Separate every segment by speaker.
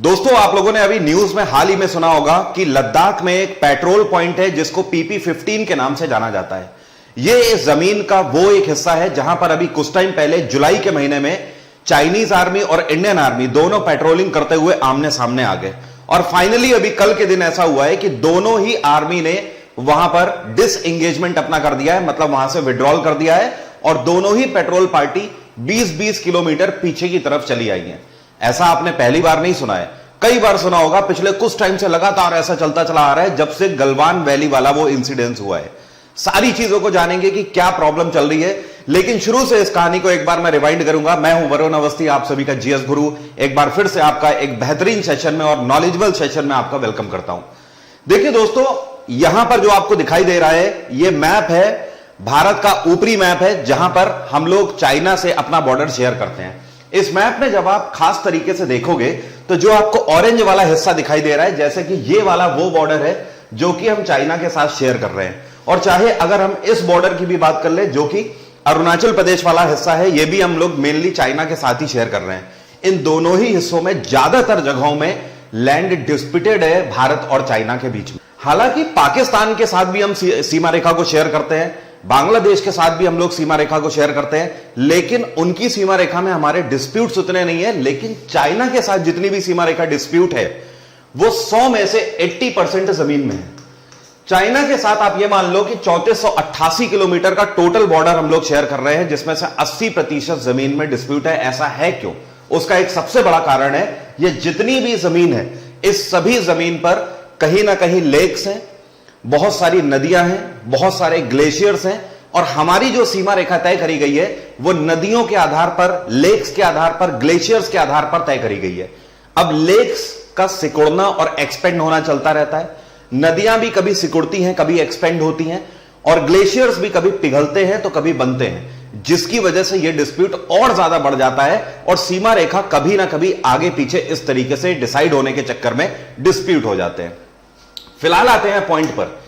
Speaker 1: दोस्तों, आप लोगों ने अभी न्यूज में हाल ही में सुना होगा कि लद्दाख में एक पेट्रोल पॉइंट है जिसको PP-15 के नाम से जाना जाता है। यह जमीन का वो एक हिस्सा है जहां पर अभी कुछ टाइम पहले जुलाई के महीने में चाइनीज आर्मी और इंडियन आर्मी दोनों पेट्रोलिंग करते हुए आमने सामने आ गए। और फाइनली अभी कल के दिन ऐसा हुआ है कि दोनों ही आर्मी ने वहां पर डिसएंगेजमेंट अपना कर दिया है, मतलब वहां से विड्रॉल कर दिया है और दोनों ही पेट्रोल पार्टी 20-20 किलोमीटर पीछे की तरफ चली आई है। ऐसा आपने पहली बार नहीं सुना है, कई बार सुना होगा। पिछले कुछ टाइम से लगातार ऐसा चलता चला आ रहा है जब से गलवान वैली वाला वो इंसिडेंस हुआ है। सारी चीजों को जानेंगे कि क्या प्रॉब्लम चल रही है, लेकिन शुरू से इस कहानी को एक बार मैं रिवाइंड करूंगा। मैं हूं वरुण अवस्थी, आप सभी का जीएस गुरु एक बार फिर से आपका एक बेहतरीन सेशन में और नॉलेजेबल सेशन में आपका वेलकम करता हूं। देखिए दोस्तों, यहां पर जो आपको दिखाई दे रहा है ये मैप है, भारत का ऊपरी मैप है जहां पर हम लोग चाइना से अपना बॉर्डर शेयर करते हैं। इस मैप में जब आप खास तरीके से देखोगे तो जो आपको ऑरेंज वाला हिस्सा दिखाई दे रहा है, जैसे कि ये वाला वो बॉर्डर है जो कि हम चाइना के साथ शेयर कर रहे हैं। और चाहे अगर हम इस बॉर्डर की भी बात कर ले जो कि अरुणाचल प्रदेश वाला हिस्सा है, ये भी हम लोग मेनली चाइना के साथ ही शेयर कर रहे हैं। इन दोनों ही हिस्सों में ज्यादातर जगहों में लैंड डिस्प्यूटेड है भारत और चाइना के बीच में। हालांकि पाकिस्तान के साथ भी हम सीमा रेखा को शेयर करते हैं, बांग्लादेश के साथ भी हम लोग सीमा रेखा को शेयर करते हैं, लेकिन उनकी सीमा रेखा में हमारे डिस्प्यूट्स उतने नहीं है। लेकिन चाइना के साथ जितनी भी सीमा रेखा डिस्प्यूट है वो 100 में से 80% जमीन में है। चाइना के साथ आप ये मान लो कि 3488 किलोमीटर का टोटल बॉर्डर हम लोग शेयर कर रहे हैं, जिसमें से 80% जमीन में डिस्प्यूट है। ऐसा है क्यों? उसका एक सबसे बड़ा कारण है, ये जितनी भी जमीन है इस सभी जमीन पर कहीं ना कहीं लेक्स हैं, बहुत सारी नदियां हैं, बहुत सारे ग्लेशियर्स हैं। और हमारी जो सीमा रेखा तय करी गई है वो नदियों के आधार पर, लेक्स के आधार पर, ग्लेशियर्स के आधार पर तय करी गई है। अब लेक्स का सिकुड़ना और एक्सपेंड होना चलता रहता है, नदियां भी कभी सिकुड़ती हैं, कभी एक्सपेंड होती हैं, और ग्लेशियर्स भी कभी पिघलते हैं तो कभी बनते हैं, जिसकी वजह से यह डिस्प्यूट और ज्यादा बढ़ जाता है और सीमा रेखा कभी ना कभी आगे पीछे इस तरीके से डिसाइड होने के चक्कर में डिस्प्यूट हो जाते हैं। फिलहाल आते हैं पॉइंट पर।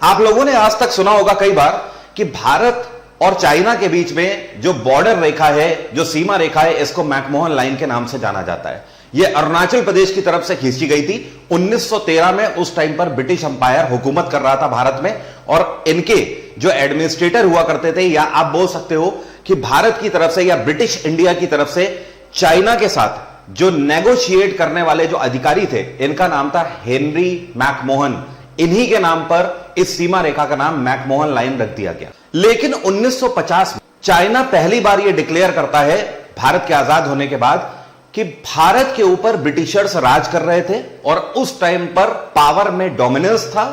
Speaker 1: आप लोगों ने आज तक सुना होगा कई बार कि भारत और चाइना के बीच में जो बॉर्डर रेखा है, जो सीमा रेखा है, इसको मैकमोहन लाइन के नाम से जाना जाता है। यह अरुणाचल प्रदेश की तरफ से खींची गई थी 1913 में। उस टाइम पर ब्रिटिश अंपायर हुकूमत कर रहा था भारत में, और इनके जो एडमिनिस्ट्रेटर हुआ करते थे, या आप बोल सकते हो कि भारत की तरफ से या ब्रिटिश इंडिया की तरफ से चाइना के साथ जो नेगोशिएट करने वाले जो अधिकारी थे, इनका नाम था हेनरी मैकमोहन। इन्हीं के नाम पर इस सीमा रेखा का नाम मैकमोहन लाइन रख दिया गया। लेकिन 1950 में चाइना पहली बार यह डिक्लेयर करता है भारत के आजाद होने के बाद कि भारत के ऊपर ब्रिटिशर्स राज कर रहे थे और उस टाइम पर पावर में डोमिनेंस था।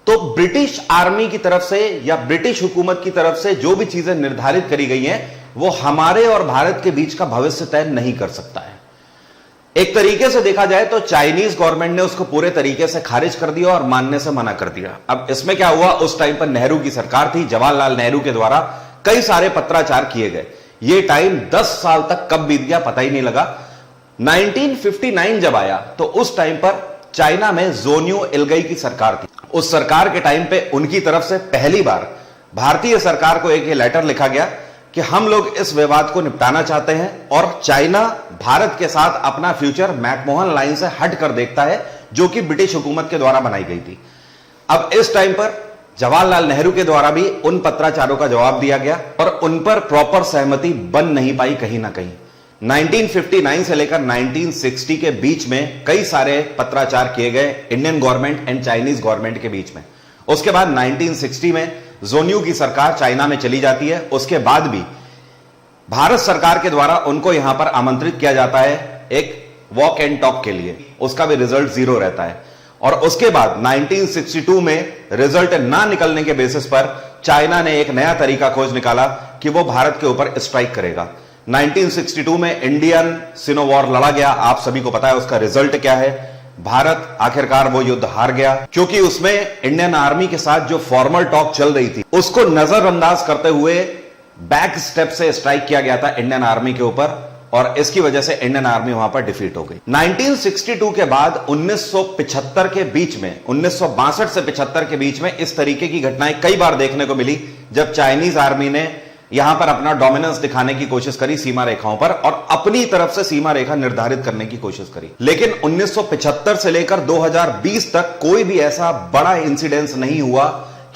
Speaker 1: तो ब्रिटिश आर्मी की तरफ से या ब्रिटिश हुकूमत की तरफ से जो भी चीजें निर्धारित करी गई हैं वो हमारे और भारत के बीच का भविष्य तय नहीं कर सकता है। एक तरीके से देखा जाए तो चाइनीज गवर्नमेंट ने उसको पूरे तरीके से खारिज कर दिया और मानने से मना कर दिया। अब इसमें क्या हुआ, उस टाइम पर नेहरू की सरकार थी, जवाहरलाल नेहरू के द्वारा कई सारे पत्राचार किए गए। ये टाइम 10 साल तक कब बीत गया पता ही नहीं लगा। 1959 जब आया तो उस टाइम पर चाइना में जोन्यू इलगई की सरकार थी। उस सरकार के टाइम पे उनकी तरफ से पहली बार भारतीय सरकार को एक लेटर लिखा गया कि हम लोग इस विवाद को निपटाना चाहते हैं और चाइना भारत के साथ अपना फ्यूचर मैकमोहन लाइन से हट कर देखता है, जो कि ब्रिटिश हुकूमत के द्वारा बनाई गई थी। अब इस टाइम पर जवाहरलाल नेहरू के द्वारा भी उन पत्राचारों का जवाब दिया गया और उन पर प्रॉपर सहमति बन नहीं पाई कहीं ना कहीं। 1959 से लेकर 1960 के बीच में कई सारे पत्राचार किए गए Indian government and Chinese government के बीच में। उसके बाद 1960 में जोन्यू की सरकार चाइना में चली जाती है। उसके बाद भी भारत सरकार के द्वारा उनको यहां पर आमंत्रित किया जाता है एक वॉक एंड टॉक के लिए, उसका भी रिजल्ट 0 रहता है। और उसके बाद 1962 में रिजल्ट ना निकलने के बेसिस पर चाइना ने एक नया तरीका खोज निकाला कि वो भारत के ऊपर स्ट्राइक करेगा। 1962 में इंडियन सिनो वॉर लड़ा गया। आप सभी को पता है उसका रिजल्ट क्या है। भारत आखिरकार वो युद्ध हार गया, क्योंकि उसमें इंडियन आर्मी के साथ जो फॉर्मल टॉक चल रही थी उसको नजरअंदाज करते हुए बैक स्टेप से स्ट्राइक किया गया था इंडियन आर्मी के ऊपर, और इसकी वजह से इंडियन आर्मी वहां पर डिफीट हो गई। 1962 के बाद 1975 के बीच में, 1962 से 75 के बीच में इस तरीके की घटनाएं कई बार देखने को मिली, जब चाइनीज आर्मी ने यहां पर अपना डोमिनेंस दिखाने की कोशिश करी सीमा रेखाओं पर और अपनी तरफ से सीमा रेखा निर्धारित करने की कोशिश करी। लेकिन 1975 से लेकर 2020 तक कोई भी ऐसा बड़ा इंसिडेंस नहीं हुआ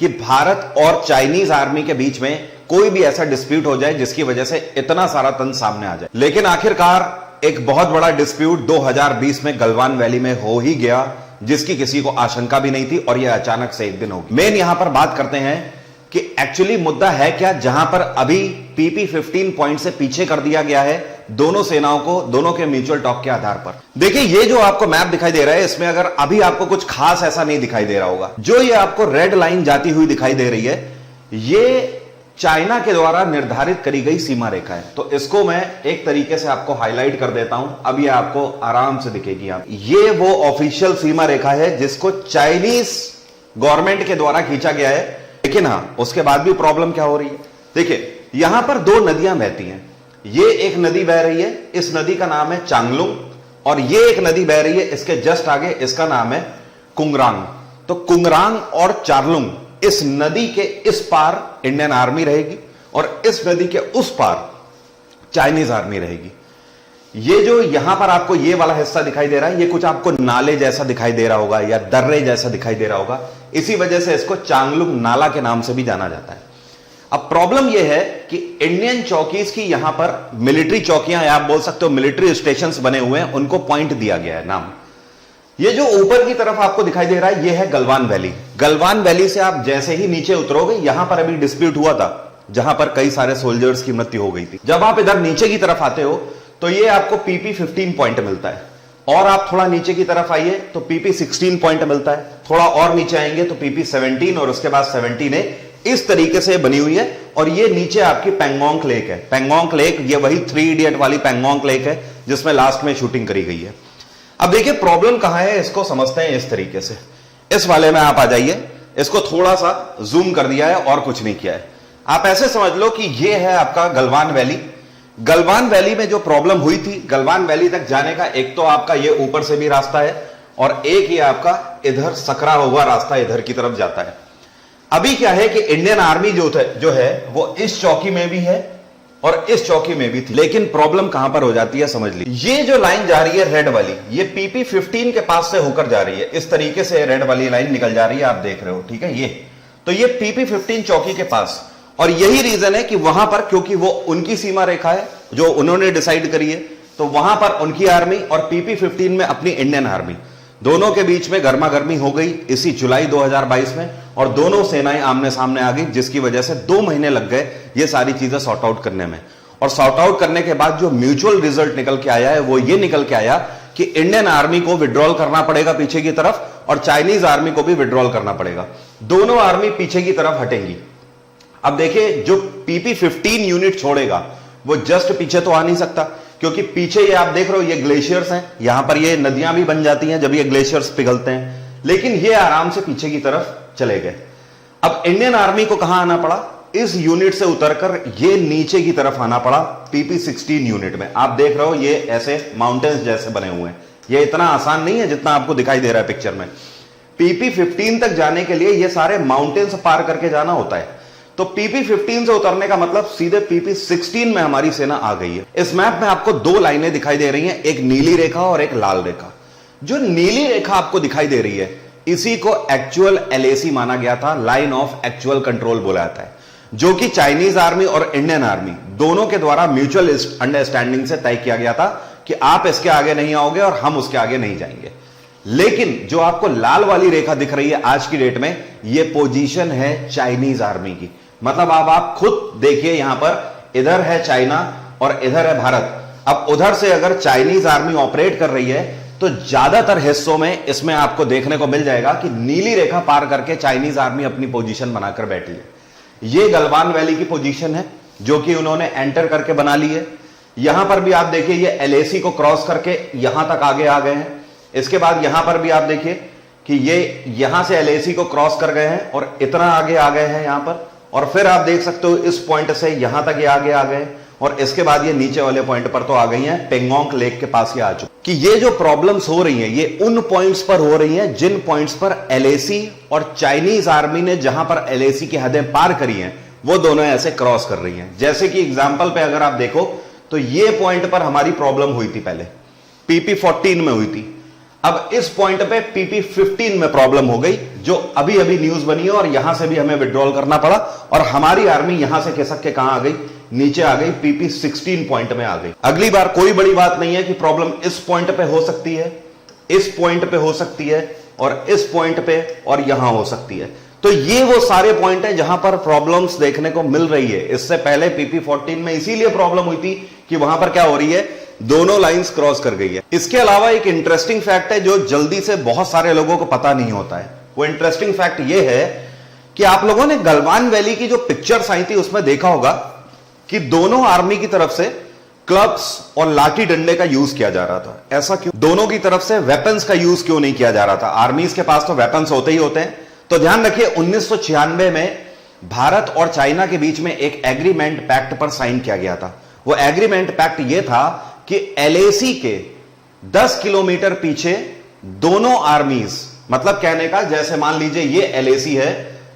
Speaker 1: कि भारत और चाइनीज आर्मी के बीच में कोई भी ऐसा डिस्प्यूट हो जाए जिसकी वजह से इतना सारा तंज सामने आ जाए। लेकिन आखिरकार एक बहुत बड़ा डिस्प्यूट 2020 में गलवान वैली में हो ही गया, जिसकी किसी को आशंका भी नहीं थी और यह अचानक से एक दिन होगी। मेन यहां पर बात करते हैं कि एक्चुअली मुद्दा है क्या, जहां पर अभी PP-15 पॉइंट से पीछे कर दिया गया है दोनों सेनाओं को, दोनों के म्यूचुअल टॉक के आधार पर। देखिए ये जो आपको मैप दिखाई दे रहा है, इसमें अगर अभी आपको कुछ खास ऐसा नहीं दिखाई दे रहा होगा, जो ये आपको रेड लाइन जाती हुई दिखाई दे रही है, ये चाइना के द्वारा निर्धारित करी गई सीमा रेखा है। तो इसको मैं एक तरीके से आपको हाईलाइट कर देता हूं, अब ये आपको आराम से दिखेगी। आप ये वो ऑफिशियल सीमा रेखा है जिसको चाइनीज गवर्नमेंट के द्वारा खींचा गया है। लेकिन हां, उसके बाद भी प्रॉब्लम क्या हो रही है, देखिए यहां पर दो नदियां बहती हैं। ये एक नदी बह रही है, इस नदी का नाम है चांगलुंग, और ये एक नदी बह रही है इसके जस्ट आगे, इसका नाम है कुंगरांग। तो कुंगरांग और चारलुंग, इस नदी के इस पार इंडियन आर्मी रहेगी और इस नदी के उस पार चाइनीज आर्मी रहेगी। ये जो यहां पर आपको ये वाला हिस्सा दिखाई दे रहा है, ये कुछ आपको नाले जैसा दिखाई दे रहा होगा या दर्रे जैसा दिखाई दे रहा होगा, इसी वजह से इसको चांगलुंग नाला के नाम से भी जाना जाता है। अब प्रॉब्लम यह है कि इंडियन चौकीज की यहां पर मिलिट्री चौकियां या आप बोल सकते हो मिलिट्री स्टेशंस बने हुए हैं, उनको पॉइंट दिया गया है नाम। ये जो ऊपर की तरफ आपको दिखाई दे रहा है, ये है गलवान वैली। गलवान वैली से आप जैसे ही नीचे उतरोगे, यहां पर अभी डिस्प्यूट हुआ था जहां पर कई सारे सोल्जर्स की मृत्यु हो गई थी। जब आप इधर नीचे की तरफ आते हो तो ये आपको PP-15 पॉइंट मिलता है, और आप थोड़ा नीचे की तरफ आइए तो PP-16 पॉइंट मिलता है, थोड़ा और नीचे आएंगे तो PP-17 और उसके बाद 17A, इस तरीके से बनी हुई है। और ये नीचे आपकी पेंगोंग लेक है। पेंगोंग लेक ये वही 3 इडियट वाली पेंगोंग लेक है जिसमें लास्ट में शूटिंग करी गई है। अब देखिए प्रॉब्लम कहां है, इसको समझते हैं इस तरीके से। इस वाले में आप आ जाइए, इसको थोड़ा सा जूम कर दिया है और कुछ नहीं किया है। आप ऐसे समझ लो कि ये है आपका गलवान वैली। गलवान वैली में जो प्रॉब्लम हुई थी, गलवान वैली तक जाने का एक तो आपका ये ऊपर से भी रास्ता है और एक ये आपका इधर सकरा हुआ रास्ता इधर की तरफ जाता है। अभी क्या है कि इंडियन आर्मी जो है वो इस चौकी में भी है और इस चौकी में भी थी। लेकिन प्रॉब्लम कहां पर हो जाती है समझ लीजिए। ये जो लाइन जा रही है रेड वाली, ये PP-15 के पास से होकर जा रही है, इस तरीके से रेड वाली लाइन निकल जा रही है, आप देख रहे हो, ठीक है। ये तो ये PP-15 चौकी के पास, और यही रीजन है कि वहां पर, क्योंकि वो उनकी सीमा रेखा है जो उन्होंने डिसाइड करी है, तो वहां पर उनकी आर्मी और PP-15 में अपनी इंडियन आर्मी, दोनों के बीच में गर्मा गर्मी हो गई इसी जुलाई 2022 में, और दोनों सेनाएं आमने सामने आ गई, जिसकी वजह से 2 महीने लग गए ये सारी चीजें सॉर्ट आउट करने में। और सॉर्ट आउट करने के बाद जो म्यूचुअल रिजल्ट निकल के आया है वो ये निकल के आया कि इंडियन आर्मी को विड्रॉल करना पड़ेगा पीछे की तरफ और चाइनीज आर्मी को भी विड्रॉल करना पड़ेगा। दोनों आर्मी पीछे की तरफ हटेंगी। अब देखिए जो PP-15 यूनिट छोड़ेगा वो जस्ट पीछे तो आ नहीं सकता, क्योंकि पीछे ये आप देख रहे हो ये ग्लेशियर्स हैं, यहां पर ये नदियां भी बन जाती हैं जब ये ग्लेशियर्स पिघलते हैं। लेकिन ये आराम से पीछे की तरफ चले गए। अब इंडियन आर्मी को कहां आना पड़ा, इस यूनिट से उतरकर ये नीचे की तरफ आना पड़ा PP-16 यूनिट में। आप देख रहे हो ये ऐसे माउंटेन्स जैसे बने हुए हैं, ये इतना आसान नहीं है जितना आपको दिखाई दे रहा है पिक्चर में। PP-15 तक जाने के लिए ये सारे माउंटेन्स पार करके जाना होता है। तो PP-15 से उतरने का मतलब सीधे PP-16 में हमारी सेना आ गई है। इस मैप में आपको 2 लाइनें दिखाई दे रही हैं, एक नीली रेखा और एक लाल रेखा। जो नीली रेखा आपको दिखाई दे रही है इसी को एक्चुअल LAC माना गया था, लाइन ऑफ एक्चुअल कंट्रोल बोला जाता है, जो कि चाइनीज आर्मी और इंडियन आर्मी दोनों के द्वारा म्यूचुअल अंडरस्टैंडिंग से तय किया गया था कि आप इसके आगे नहीं आओगे और हम उसके आगे नहीं जाएंगे। लेकिन जो आपको लाल वाली रेखा दिख रही है आज की डेट में, यह पोजीशन है चाइनीज आर्मी की। मतलब अब आप खुद देखिए, यहां पर इधर है चाइना और इधर है भारत। अब उधर से अगर चाइनीज आर्मी ऑपरेट कर रही है तो ज्यादातर हिस्सों में इसमें आपको देखने को मिल जाएगा कि नीली रेखा पार करके चाइनीज आर्मी अपनी पोजीशन बनाकर बैठी है। यह गलवान वैली की पोजीशन है जो कि उन्होंने एंटर करके बना ली है। यहां पर भी आप देखिए ये LAC को क्रॉस करके यहां तक आगे आ गए हैं। इसके बाद यहां पर भी आप देखिए कि ये यहां से LAC को क्रॉस कर गए हैं और इतना आगे आ गए हैं यहां पर, और फिर आप देख सकते हो इस पॉइंट से यहां तक ये आगे आ गए, और इसके बाद ये नीचे वाले पॉइंट पर तो आ गई हैं, पेंगोंग लेक के पास ये आ चुकी। कि ये जो प्रॉब्लम्स हो रही हैं ये उन पॉइंट्स पर हो रही हैं जिन पॉइंट्स पर LAC और चाइनीज आर्मी ने जहां पर LAC की हदें पार करी हैं वो दोनों ऐसे क्रॉस कर रही हैं। जैसे कि एग्जाम्पल पे अगर आप देखो तो ये पॉइंट पर हमारी प्रॉब्लम हुई थी, पहले PP14 में हुई थी। अब इस पॉइंट पे PP15 में प्रॉब्लम हो गई, जो अभी अभी न्यूज बनी है, और यहां से भी हमें विड्रॉल करना पड़ा और हमारी आर्मी यहां से खिसक के कहां आ गई, नीचे आ गई, PP16 पॉइंट में आ गई। अगली बार कोई बड़ी बात नहीं है कि प्रॉब्लम इस पॉइंट पे हो सकती है, इस पॉइंट पे हो सकती है, और इस पॉइंट पे और यहां हो सकती है। तो ये वो सारे पॉइंट हैं जहां पर प्रॉब्लम्स देखने को मिल रही है। इससे पहले PP14 में इसीलिए प्रॉब्लम हुई थी कि वहां पर क्या हो रही है, दोनों लाइंस क्रॉस कर गई है। इसके अलावा एक इंटरेस्टिंग फैक्ट है जो जल्दी से बहुत सारे लोगों को पता नहीं होता है। वो इंटरेस्टिंग फैक्ट ये है कि आप लोगों ने गलवान वैली की जो पिक्चर्स आई थी उसमें देखा होगा कि दोनों आर्मी की तरफ से क्लब्स और लाठी डंडे का यूज किया जा रहा था। ऐसा क्यों? दोनों की तरफ से वेपन्स का यूज क्यों नहीं किया जा रहा था? आर्मीज के पास तो वेपन्स होते ही होते हैं। तो ध्यान रखिए, 1996 में भारत और चाइना के बीच में एक एग्रीमेंट पैक्ट पर साइन किया गया था। वो एग्रीमेंट पैक्ट यह था कि LAC के 10 किलोमीटर पीछे दोनों आर्मीज, मतलब कहने का जैसे मान लीजिए ये LAC है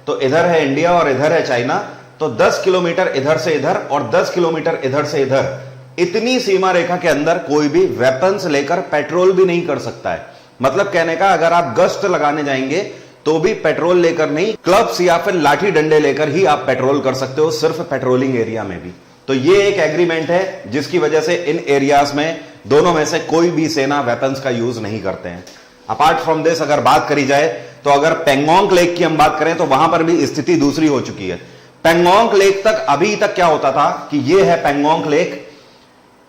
Speaker 1: तो इधर है इंडिया और इधर है चाइना, तो 10 किलोमीटर इधर से इधर और 10 किलोमीटर इधर से इधर, इतनी सीमा रेखा के अंदर कोई भी वेपन्स लेकर पेट्रोल भी नहीं कर सकता है। मतलब कहने का अगर आप गश्त लगाने जाएंगे तो भी पेट्रोल लेकर नहीं, क्लब्स या फिर लाठी डंडे लेकर ही आप पेट्रोल कर सकते हो, सिर्फ पेट्रोलिंग एरिया में भी। तो ये एक एग्रीमेंट है जिसकी वजह से इन एरियाज में दोनों में से कोई भी सेना वेपन्स का यूज नहीं करते हैं। अपार्ट फ्रॉम दिस अगर बात करी जाए तो अगर पेंगोंग लेक की हम बात करें तो वहां पर भी स्थिति दूसरी हो चुकी है। पेंगोंग लेक तक अभी तक क्या होता था कि ये है पेंगोंग लेक,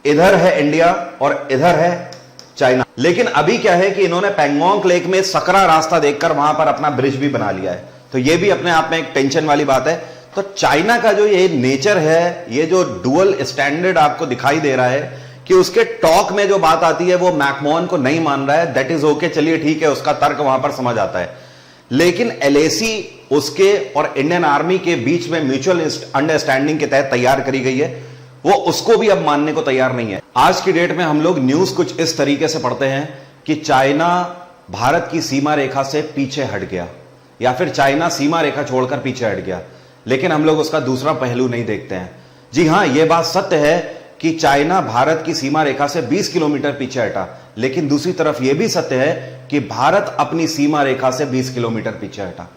Speaker 1: इधर है इंडिया और इधर है चाइना। लेकिन अभी क्या है कि इन्होंने पेंगोंग लेक में सकरा रास्ता देखकर वहां पर अपना ब्रिज भी बना लिया है। तो ये भी अपने आप में एक टेंशन वाली बात है। तो चाइना का जो ये नेचर है, ये जो डुअल स्टैंडर्ड आपको दिखाई दे रहा है कि उसके टॉक में जो बात आती है वो मैकमोहन को नहीं मान रहा है, दैट इज ओके, चलिए ठीक है, उसका तर्क वहां पर समझ आता है। लेकिन LAC उसके और इंडियन आर्मी के बीच में म्यूचुअल अंडरस्टैंडिंग के तहत तैयार करी गई है, वो उसको भी अब मानने को तैयार नहीं है। आज की डेट में हम लोग न्यूज कुछ इस तरीके से पढ़ते हैं कि चाइना भारत की सीमा रेखा से पीछे हट गया या फिर चाइना सीमा रेखा छोड़कर पीछे हट गया, लेकिन हम लोग उसका दूसरा पहलू नहीं देखते हैं। जी हां, यह बात सत्य है कि चाइना भारत की सीमा रेखा से 20 किलोमीटर पीछे हटा, लेकिन दूसरी तरफ यह भी सत्य है कि भारत अपनी सीमा रेखा से 20 किलोमीटर पीछे हटा।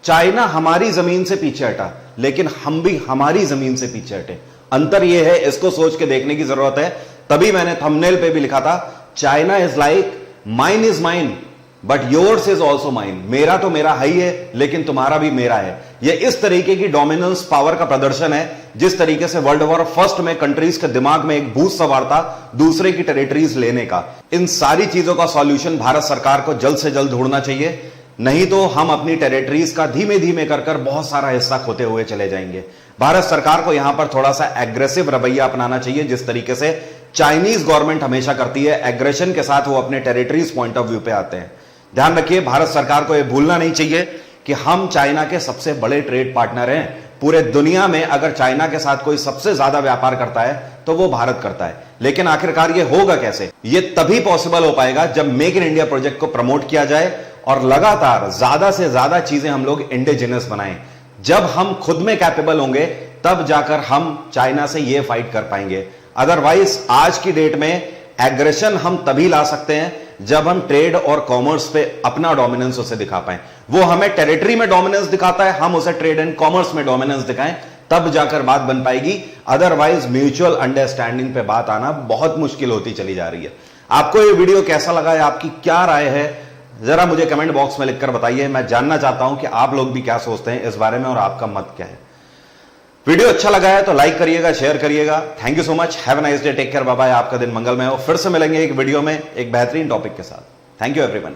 Speaker 1: चाइना हमारी जमीन से पीछे हटा, लेकिन हम भी हमारी जमीन से पीछे हटे। अंतर यह है, इसको सोच के देखने की जरूरत है। तभी मैंने थंबनेल पे भी लिखा था, China is like mine is mine but yours is also mine. मेरा तो मेरा है ही है, लेकिन तुम्हारा भी मेरा है। यह इस तरीके की डोमिनेंस पावर का प्रदर्शन है, जिस तरीके से वर्ल्ड वॉर फर्स्ट में कंट्रीज के दिमाग में एक भूत सवार था दूसरे की टेरिटरीज लेने का। इन सारी चीजों का सॉल्यूशन भारत सरकार को जल्द से जल्द ढूंढना चाहिए, नहीं तो हम अपनी टेरिटरीज का धीमे धीमे कर बहुत सारा हिस्सा खोते हुए चले जाएंगे। भारत सरकार को यहां पर थोड़ा सा एग्रेसिव रवैया अपनाना चाहिए, जिस तरीके से चाइनीज गवर्नमेंट हमेशा करती है। एग्रेशन के साथ वो अपने टेरिटरीज पॉइंट ऑफ व्यू पे आते हैं। ध्यान रखिए, भारत सरकार को यह भूलना नहीं चाहिए कि हम चाइना के सबसे बड़े ट्रेड पार्टनर हैं। पूरे दुनिया में अगर चाइना के साथ कोई सबसे ज्यादा व्यापार करता है तो वो भारत करता है। लेकिन आखिरकार ये होगा कैसे? ये तभी पॉसिबल हो पाएगा जब मेक इन इंडिया प्रोजेक्ट को प्रमोट किया जाए और लगातार ज्यादा से ज्यादा चीजें हम लोग इंडिजिनस बनाएं। जब हम खुद में कैपेबल होंगे तब जाकर हम चाइना से ये फाइट कर पाएंगे। अदरवाइज आज की डेट में एग्रेशन हम तभी ला सकते हैं जब हम ट्रेड और कॉमर्स पे अपना डोमिनेंस उसे दिखा पाए। वो हमें टेरिटरी में डोमिनेंस दिखाता है, हम उसे ट्रेड एंड कॉमर्स में डोमिनेंस दिखाएं, तब जाकर बात बन पाएगी। अदरवाइज म्यूचुअल अंडरस्टैंडिंग पे बात आना बहुत मुश्किल होती चली जा रही है। आपको ये वीडियो कैसा लगा है, आपकी क्या राय है, जरा मुझे कमेंट बॉक्स में लिखकर बताइए। मैं जानना चाहता हूं कि आप लोग भी क्या सोचते हैं इस बारे में और आपका मत क्या है। वीडियो अच्छा लगा है तो लाइक करिएगा, शेयर करिएगा। Thank you so much, have a nice day, take care, bye bye. आपका दिन मंगलमय हो। फिर से मिलेंगे एक वीडियो में एक बेहतरीन टॉपिक के साथ। Thank you everyone.